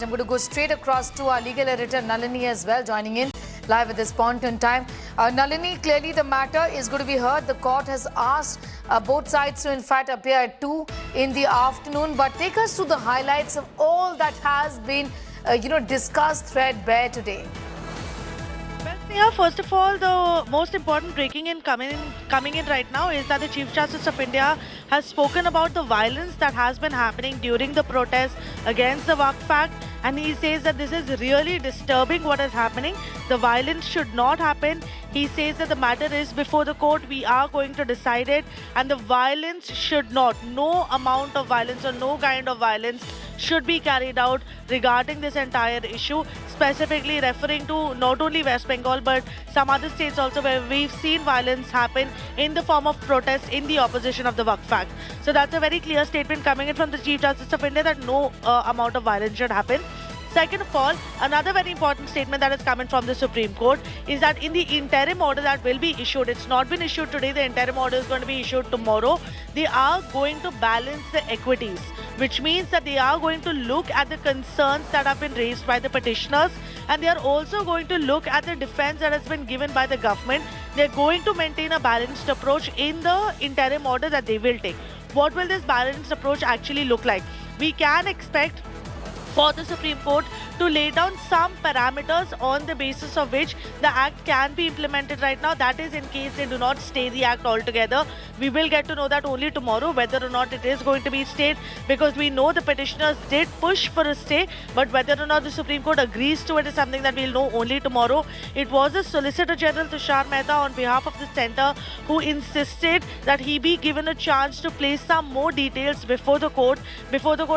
I'm going to go straight across to our legal editor Nalini as well, joining in live at this point in time. Nalini, clearly the matter is going to be heard. The court has asked both sides to in fact appear at 2 in the afternoon. But take us to the highlights of all that has been, discussed threadbare today. Well, Sneha, first of all, the most important breaking in coming in right now is that the Chief Justice of India has spoken about the violence that has been happening during the protest against the Waqf Act, and he says that this is really disturbing what is happening. The violence should not happen. He says that the matter is before the court. We are going to decide it, and the violence should not, no amount of violence or no kind of violence should be carried out regarding this entire issue, specifically referring to not only West Bengal but some other states also where we've seen violence happen in the form of protest in the opposition of the Waqf Act. So that's a very clear statement coming in from the Chief Justice of India that no amount of violence should happen. Second of all, another very important statement that is coming from the Supreme Court is that in the interim order that will be issued, it's not been issued today, the interim order is going to be issued tomorrow. They are going to balance the equities, which means that they are going to look at the concerns that have been raised by the petitioners, and they are also going to look at the defense that has been given by the government. They're going to maintain a balanced approach in the interim order that they will take. What will this balanced approach actually look like? We can expect for the Supreme Court to lay down some parameters on the basis of which the Act can be implemented right now. That is in case they do not stay the Act altogether. We will get to know that only tomorrow, whether or not it is going to be stayed, because we know the petitioners did push for a stay, but whether or not the Supreme Court agrees to it is something that we'll know only tomorrow. It was the Solicitor General Tushar Mehta on behalf of the centre who insisted that he be given a chance to place some more details before the court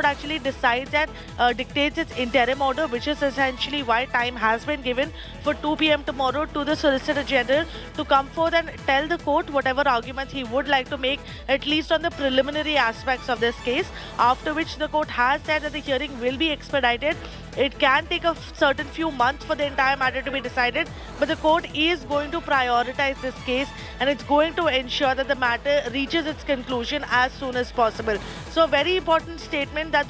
actually decides and dictates its interim order, which is essentially why time has been given for 2 p.m. tomorrow to the Solicitor General to come forth and tell the court whatever arguments he would like to make, at least on the preliminary aspects of this case, after which the court has said that the hearing will be expedited. It can take a certain few months for the entire matter to be decided, but the court is going to prioritize this case and it's going to ensure that the matter reaches its conclusion as soon as possible. So a very important statement that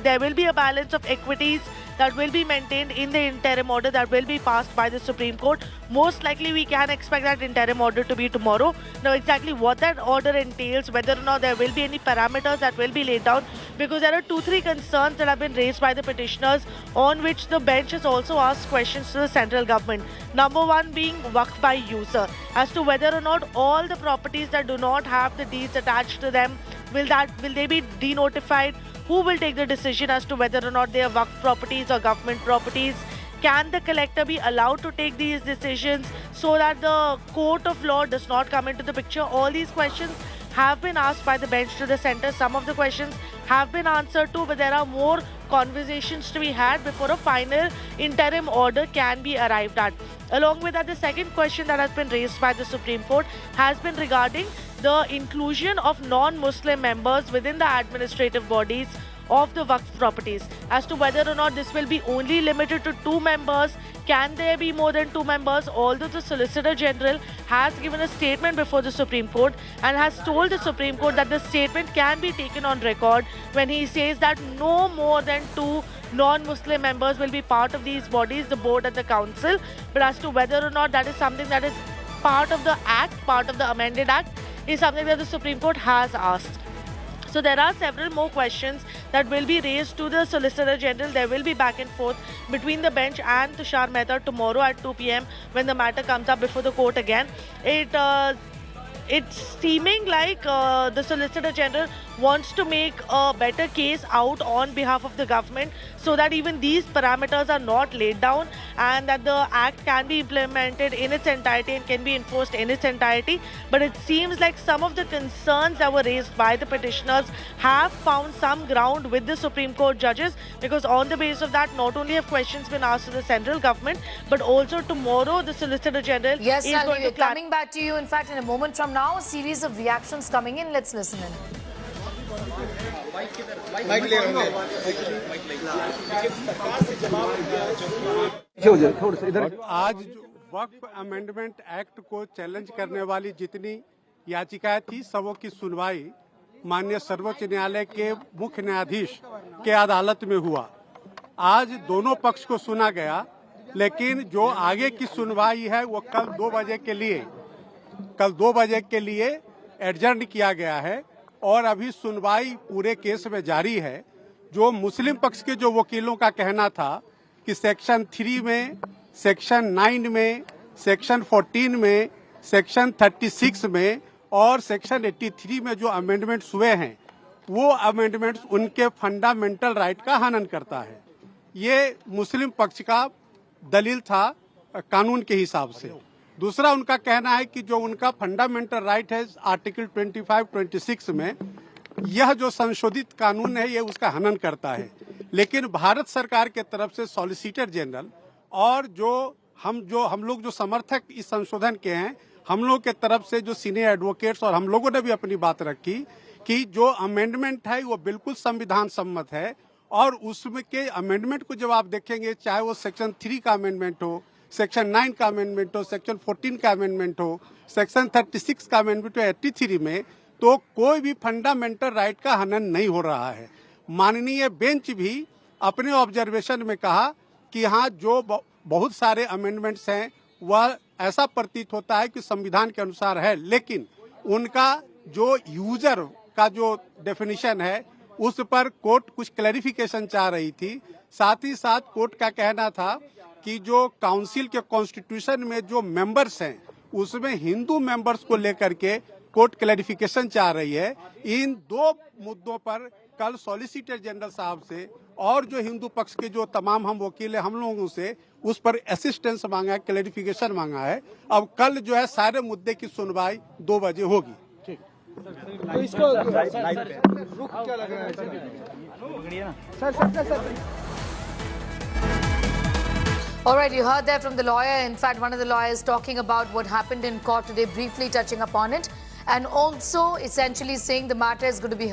there will be a balance of equities that will be maintained in the interim order that will be passed by the Supreme Court. Most likely we can expect that interim order to be tomorrow. Now exactly what that order entails, whether or not there will be any parameters that will be laid down, because there are 2-3 concerns that have been raised by the petitioners on which the bench has also asked questions to the central government. Number one being Waqf by user, as to whether or not all the properties that do not have the deeds attached to them, will they be denotified? Who will take the decision as to whether or not they are Waqf properties or government properties? Can the collector be allowed to take these decisions so that the court of law does not come into the picture? All these questions have been asked by the bench to the centre. Some of the questions have been answered too, but there are more conversations to be had before a final interim order can be arrived at. Along with that, the second question that has been raised by the Supreme Court has been regarding the inclusion of non-Muslim members within the administrative bodies of the Waqf properties, as to whether or not this will be only limited to 2 members. Can there be more than 2 members? Although the Solicitor General has given a statement before the Supreme Court and has told the Supreme Court that the statement can be taken on record when he says that no more than 2 non-Muslim members will be part of these bodies, the board and the council. But as to whether or not that is something that is part of the Act, part of the amended Act, is something that the Supreme Court has asked. So there are several more questions that will be raised to the Solicitor General. There will be back and forth between the bench and Tushar Mehta tomorrow at 2 p.m. when the matter comes up before the court again. It's seeming like the Solicitor General wants to make a better case out on behalf of the government so that even these parameters are not laid down and that the Act can be implemented in its entirety and can be enforced in its entirety. But it seems like some of the concerns that were raised by the petitioners have found some ground with the Supreme Court judges, because on the basis of that, not only have questions been asked to the central government, but also tomorrow the Solicitor General is going to coming back to you in fact in a moment from now. A series of reactions coming in. Let's listen in. आज वक्फ amendment act को challenge करने वाली जितनी याचिकाएं थी, सबों की सुनवाई माननीय सर्वोच्च न्यायालय के मुख्य न्यायाधीश के अदालत में हुआ। आज दोनों पक्ष को सुना गया, लेकिन जो आगे की सुनवाई है वो कल 2 बजे के लिए एडजर्न किया गया है और अभी सुनवाई पूरे केस में जारी है। जो मुस्लिम पक्ष के जो वकीलों का कहना था कि सेक्शन 3 में, सेक्शन 9 में, सेक्शन 14 में, सेक्शन 36 में और सेक्शन 83 में जो अमेंडमेंट्स हुए हैं, वो अमेंडमेंट्स उनके फंडामेंटल राइट का हनन करता है। ये मुस्लिम पक्ष का दलील था कानून के हिसाब से। दूसरा उनका कहना है कि जो उनका फंडामेंटल राइट है आर्टिकल 25-26 में, यह जो संशोधित कानून है ये उसका हनन करता है। लेकिन भारत सरकार के तरफ से सॉलिसिटर जनरल और हम लोग जो समर्थक इस संशोधन के हैं, हम लोग के तरफ से जो सीनियर एडवोकेट्स और हम लोगों ने भी अपनी बात रखी कि जो अमेंडमेंट है वो बिल्कुल संविधान सम्मत है और उसमें के अमेंडमेंट को जब आप देखेंगे, चाहे वो सेक्शन 3 का अमेंडमेंट हो, सेक्शन 9 का अमेंडमेंट हो, सेक्शन 14 का अमेंडमेंट हो, सेक्शन 36 का अमेंडमेंट हो 83 में, तो कोई भी फंडामेंटल राइट का हनन नहीं हो रहा है। माननीय बेंच भी अपने ऑब्जर्वेशन में कहा कि हाँ, जो बहुत सारे अमेंडमेंट्स हैं वह ऐसा प्रतीत होता है कि संविधान के अनुसार है, लेकिन उनका जो यूजर का जो डेफिनेशन है उस पर कोर्ट कुछ क्लैरिफिकेशन चाह रही थी। साथ ही साथ कोर्ट का कहना था कि जो काउंसिल के कॉन्स्टिट्यूशन में जो मेंबर्स हैं उसमें हिंदू मेंबर्स को लेकर के कोर्ट क्लैरिफिकेशन चाह रही है। इन दो मुद्दों पर कल सॉलिसिटर जनरल साहब से और जो हिंदू पक्ष के जो तमाम हम वकील हैं, हम लोगों से उस पर असिस्टेंस मांगा है, क्लैरिफिकेशन मांगा है। अब कल जो है सारे मुद्दे की सुनवाई 2 बजे होगी। तो इसको रुख क्या लग रहा है sir? All right, you heard that from the lawyer. In fact, one of the lawyers talking about what happened in court today, briefly touching upon it, and also essentially saying the matter is going to be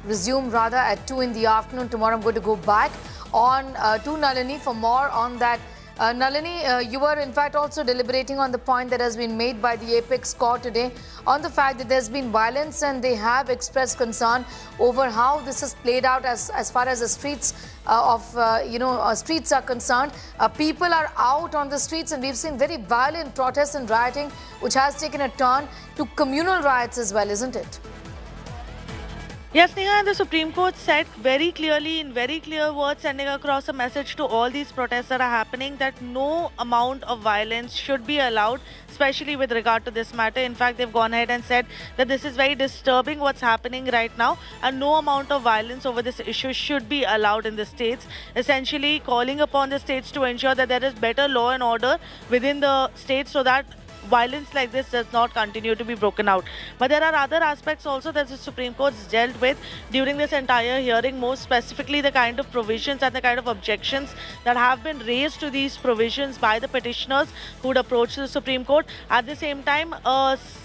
resumed rather at 2 in the afternoon. Tomorrow I'm going to go back on to Nalini for more on that. Nalini, you were in fact also deliberating on the point that has been made by the Apex Court today on the fact that there's been violence, and they have expressed concern over how this has played out as far as the streets streets are concerned. People are out on the streets, and we've seen very violent protests and rioting, which has taken a turn to communal riots as well, isn't it? Yes, Neha, and the Supreme Court said very clearly, in very clear words, sending across a message to all these protests that are happening, that no amount of violence should be allowed, especially with regard to this matter. In fact, they've gone ahead and said that this is very disturbing what's happening right now, and no amount of violence over this issue should be allowed in the states, essentially calling upon the states to ensure that there is better law and order within the states so that violence like this does not continue to be broken out. But there are other aspects also that the Supreme Court has dealt with during this entire hearing, more specifically the kind of provisions and the kind of objections that have been raised to these provisions by the petitioners who would approach the Supreme Court. At the same time,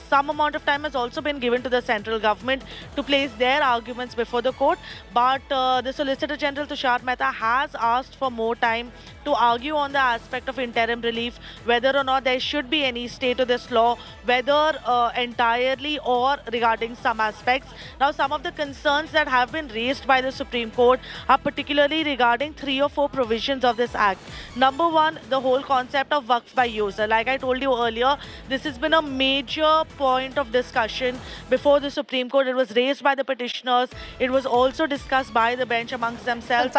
some amount of time has also been given to the central government to place their arguments before the court. But the Solicitor General Tushar Mehta has asked for more time to argue on the aspect of interim relief, whether or not there should be any stay to this law, whether entirely or regarding some aspects. Now, some of the concerns that have been raised by the Supreme Court are particularly regarding 3 or 4 provisions of this act. Number one, the whole concept of waqf by user. Like I told you earlier, this has been a major point of discussion before the Supreme Court. It was raised by the petitioners. It was also discussed by the bench amongst themselves.